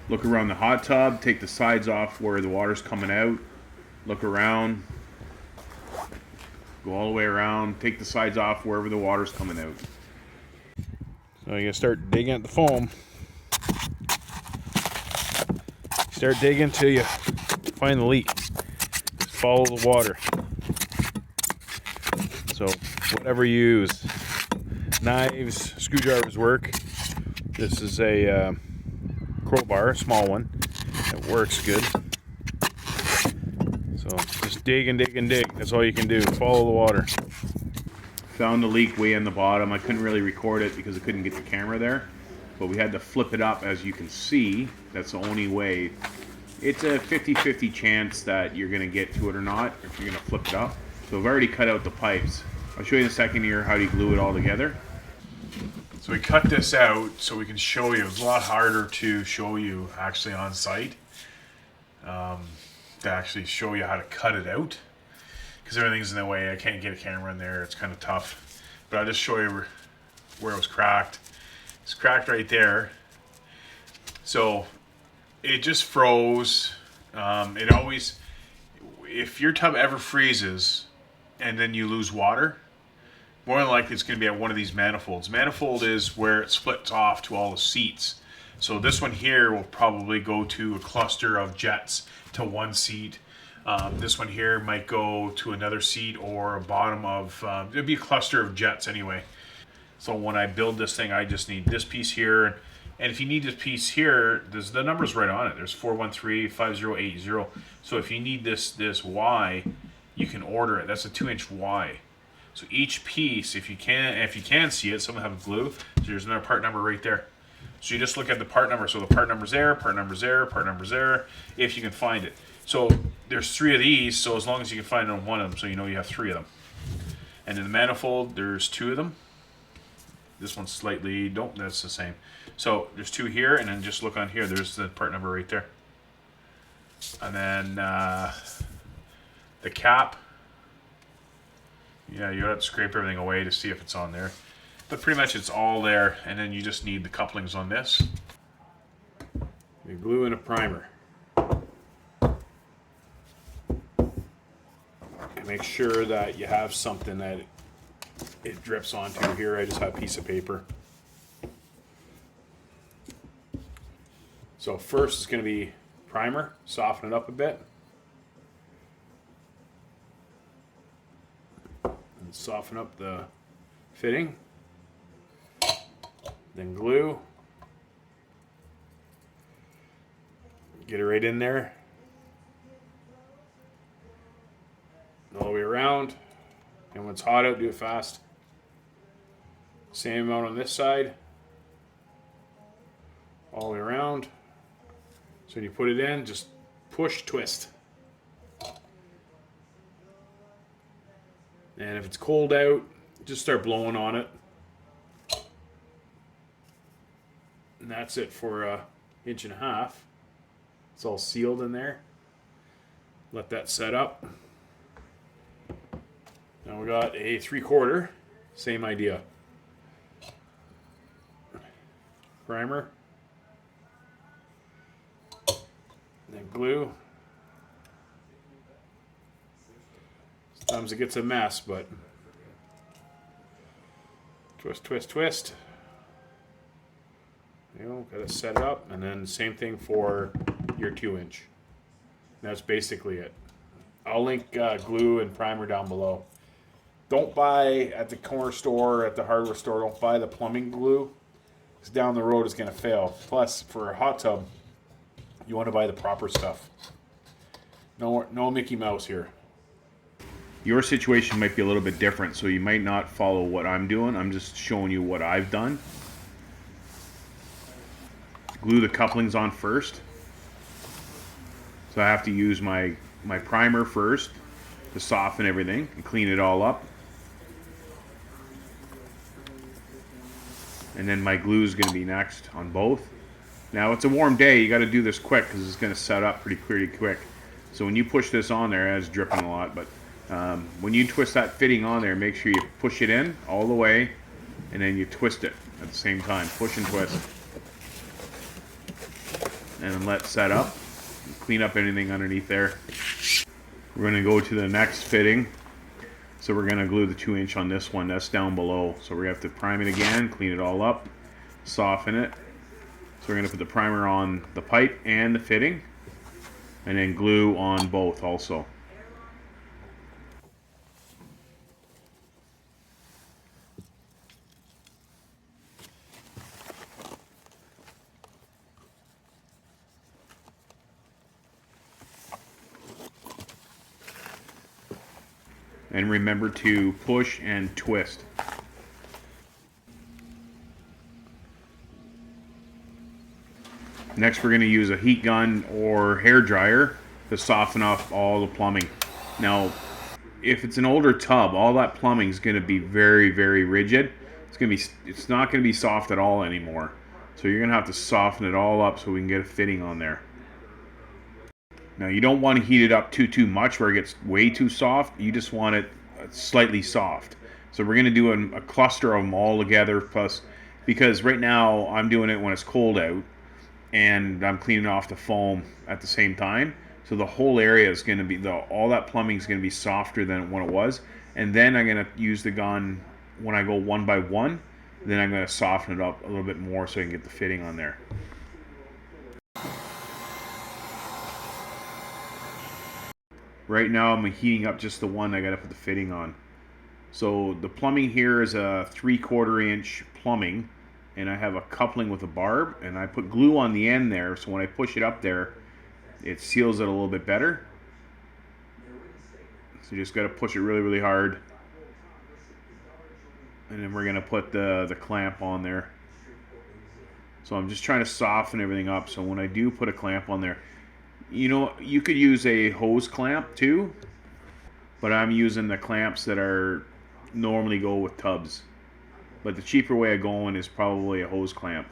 Look around the hot tub, take the sides off where the water's coming out. Look around. Go all the way around, take the sides off wherever the water's coming out. So you're gonna start digging at the foam. Start digging till you find the leak. Just follow the water. So whatever you use, knives, screwdrivers work. This is a crowbar, a small one. It works good. So just dig and dig and dig. That's all you can do. Follow the water. Found the leak way in the bottom. I couldn't really record it because I couldn't get the camera there. But we had to flip it up, as you can see. That's the only way. It's a 50-50 chance that you're going to get to it or not if you're going to flip it up. So I've already cut out the pipes. I'll show you in a second here how to glue it all together. So we cut this out so we can show you. It's a lot harder to show you actually on site. To actually show you how to cut it out. Because everything's in the way. I can't get a camera in there. It's kind of tough. But I'll just show you where it was cracked. It's cracked right there. So it just froze. It always, if your tub ever freezes and then you lose water, more than likely it's going to be at one of these manifolds. Manifold is where it splits off to all the seats. So this one here will probably go to a cluster of jets to one seat. This one here might go to another seat or a bottom of, it'd be a cluster of jets anyway. So when I build this thing, I just need this piece here. And if you need this piece here, there's the number's right on it. There's 413-5080. So if you need this Y, you can order it. That's a 2-inch Y. So each piece, if you can see it, some have glue. So there's another part number right there. So you just look at the part number. So the part number's there, part number's there, part number's there, if you can find it. So there's 3 of these, so as long as you can find on one of them, so you know you have 3 of them. And in the manifold, there's 2 of them. This one's slightly, nope, that's the same. So there's 2 here, and then just look on here, there's the part number right there. And then the cap, yeah, you have to scrape everything away to see if it's on there. But pretty much it's all there, and then you just need the couplings on this. Your glue and a primer. And make sure that you have something that it drips onto. Here I just have a piece of paper. So first it's going to be primer, soften it up a bit. And soften up the fitting. Then glue. Get it right in there. All the way around. And when it's hot out, do it fast. Same amount on this side. All the way around. So when you put it in, just push, twist. And if it's cold out, just start blowing on it. And that's it for an 1.5 inches. It's all sealed in there. Let that set up. Now we got a 3/4. Same idea. Primer. Then glue. Sometimes it gets a mess, but twist, twist, twist. You know, gotta set it up, and then same thing for your 2-inch. That's basically it. I'll link glue and primer down below. Don't buy at the corner store, at the hardware store, don't buy the plumbing glue, because down the road it's gonna fail. Plus, for a hot tub, you want to buy the proper stuff. No Mickey Mouse here. Your situation might be a little bit different, so you might not follow what I'm doing. I'm just showing you what I've done. Glue the couplings on first. So I have to use my primer first to soften everything and clean it all up. And then my glue is going to be next on both. Now it's a warm day, you got to do this quick because it's going to set up pretty quick. So when you push this on there, it's dripping a lot, but when you twist that fitting on there, make sure you push it in all the way, and then you twist it at the same time. Push and twist. and then let set up. Clean up anything underneath there. We're going to go to the next fitting. So we're going to glue the 2" on this one. That's down below. So we have to prime it again, clean it all up, soften it. So we're going to put the primer on the pipe and the fitting, and then glue on both also. And remember to push and twist. Next, we're going to use a heat gun or hair dryer to soften up all the plumbing. Now, if it's an older tub, all that plumbing is going to be very, very rigid. It's not going to be soft at all anymore. So you're going to have to soften it all up so we can get a fitting on there. Now, you don't want to heat it up too much where it gets way too soft. You just want it slightly soft. So we're going to do a cluster of them all together, plus, because right now I'm doing it when it's cold out and I'm cleaning off the foam at the same time. So the whole area is going to be, all that plumbing is going to be softer than what it was. And then I'm going to use the gun when I go one by one. Then I'm going to soften it up a little bit more so I can get the fitting on there. Right now I'm heating up just the one I got to put the fitting on. So the plumbing here is a 3/4 inch plumbing, and I have a coupling with a barb, and I put glue on the end there, so when I push it up there, it seals it a little bit better. So you just got to push it really, really hard. And then we're going to put the clamp on there. So I'm just trying to soften everything up, so when I do put a clamp on there, you know, you could use a hose clamp too, but I'm using the clamps that are normally go with tubs. But the cheaper way of going is probably a hose clamp.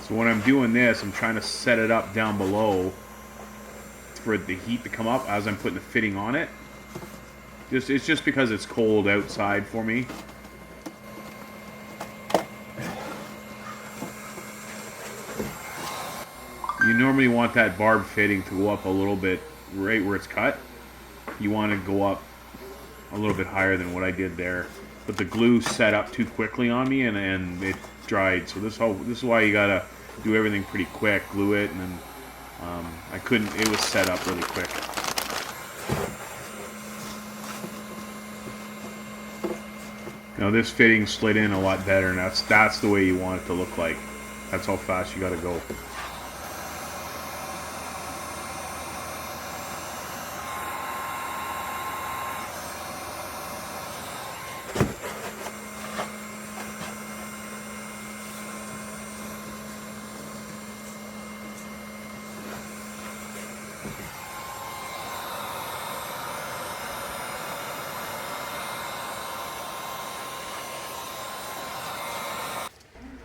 So when I'm doing this, I'm trying to set it up down below for the heat to come up as I'm putting the fitting on it. It's just because it's cold outside for me. You normally want that barb fitting to go up a little bit right where it's cut. You want to go up a little bit higher than what I did there. But the glue set up too quickly on me and it dried. So this is why you gotta do everything pretty quick. Glue it, and then I couldn't. It was set up really quick. Now this fitting slid in a lot better, and that's the way you want it to look like. That's how fast you gotta go.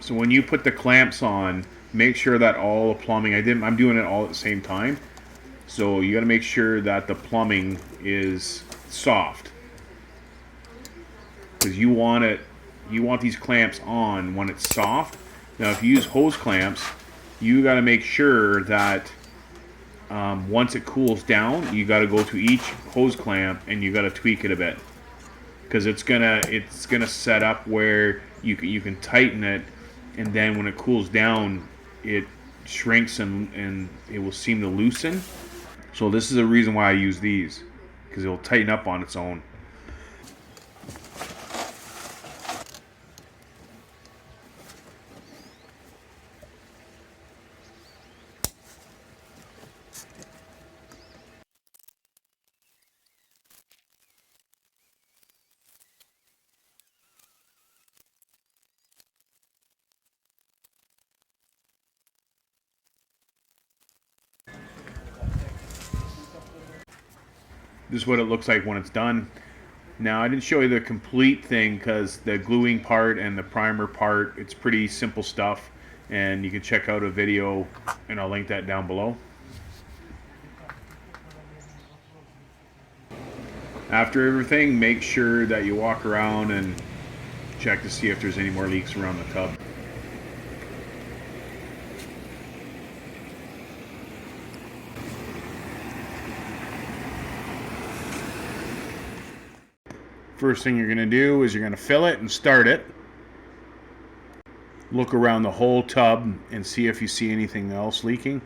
So when you put the clamps on, make sure that all the plumbing, I'm doing it all at the same time. So you got to make sure that the plumbing is soft, because you want these clamps on when it's soft. Now if you use hose clamps, you got to make sure that once it cools down, you got to go to each hose clamp and you got to tweak it a bit, because it's gonna set up where you can tighten it, and then when it cools down, it shrinks and it will seem to loosen. So this is the reason why I use these, because it will tighten up on its own. This is what it looks like when it's done. Now, I didn't show you the complete thing because the gluing part and the primer part, it's pretty simple stuff, and you can check out a video and I'll link that down below. After everything, make sure that you walk around and check to see if there's any more leaks around the tub. First thing you're going to do is you're going to fill it and start it. Look around the whole tub and see if you see anything else leaking.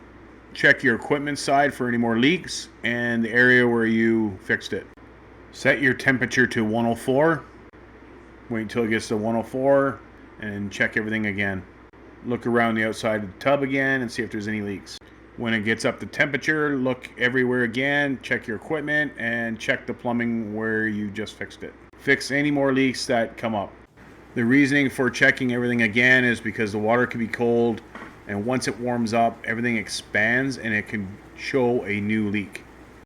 Check your equipment side for any more leaks and the area where you fixed it. Set your temperature to 104. Wait until it gets to 104 and check everything again. Look around the outside of the tub again and see if there's any leaks. When it gets up to temperature, look everywhere again, check your equipment, and check the plumbing where you just fixed it. Fix any more leaks that come up. The reasoning for checking everything again is because the water can be cold, and once it warms up, everything expands and it can show a new leak.